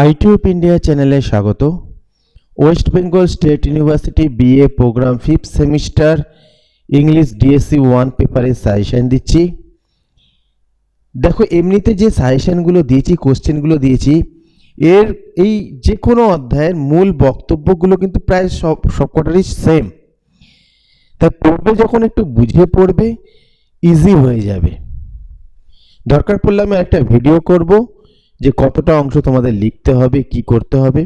আইটিউব India চ্যানেলে স্বাগত। West Bengal state university BA program 5th semester English DSC 1 পেপারে suggestion দিচ্ছি। দেখো, এমনিতে যে সাজেশনগুলো দিয়েছি, কোশ্চেনগুলো দিয়েছি, এর এই যে কোনো অধ্যায়ের মূল বক্তব্যগুলো কিন্তু প্রায় সবকটারই সেম। তাই পড়বে যখন একটু বুঝে পড়বে, ইজি হয়ে যাবে। দরকার পড়লে আমি একটা ভিডিও করব যে কতটা অংশ তোমাদের লিখতে হবে, কি করতে হবে।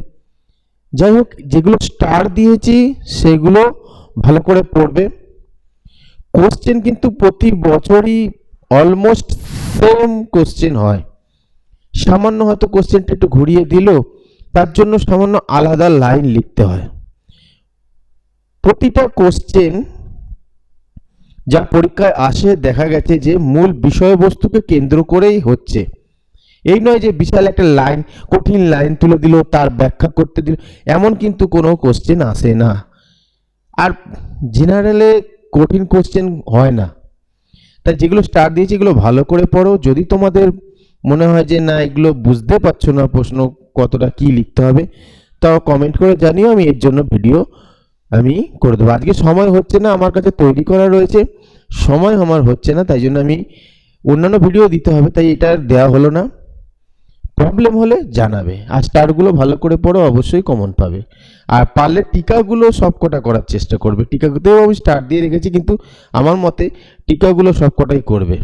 যাই হোক, যেগুলো স্টার দিয়েছি সেগুলো ভালো করে পড়বে। কোশ্চেন কিন্তু প্রতি বছরই অলমোস্ট সেম কোশ্চেন হয়, সামান্য হয়তো কোশ্চেনটা একটু ঘুরিয়ে দিল, তার জন্য সামান্য আলাদা লাইন লিখতে হয়। প্রতিটা কোশ্চেন যা পরীক্ষায় আসে দেখা গেছে যে মূল বিষয়বস্তুকে কেন্দ্র করেই হচ্ছে। এই নয় যে বিশাল একটা লাইন, কঠিন লাইন তুলে দিল, তার ব্যাখ্যা করতে দিল, এমন কিন্তু কোনো কোশ্চেন আসে না। আর জেনারেলে কঠিন কোশ্চেন হয় না। তাই যেগুলো স্টার দিয়েছি এগুলো ভালো করে পড়ো। যদি তোমাদের মনে হয় যে না, এগুলো বুঝতে পারছো না, প্রশ্ন কতটা কি লিখতে হবে, তাও কমেন্ট করে জানিও, আমি এর জন্য ভিডিও আমি করে দেবো। আজকে সময় হচ্ছে না, আমার কাছে তৈরি করা রয়েছে, সময় আমার হচ্ছে না, তাই জন্য আমি অন্যান্য ভিডিও দিতে হবে, তাই এটা দেওয়া হলো না। প্রবলেম হলে জানাবে। আর স্টারগুলো ভালো করে পড়ো, অবশ্যই কমন পাবে। আর পারলে টিকাগুলো সবকটা করার চেষ্টা করবে। টিকাগুলোতেও আমি স্টার দিয়ে রেখেছি, কিন্তু আমার মতে টিকাগুলো সবকটাই করবে।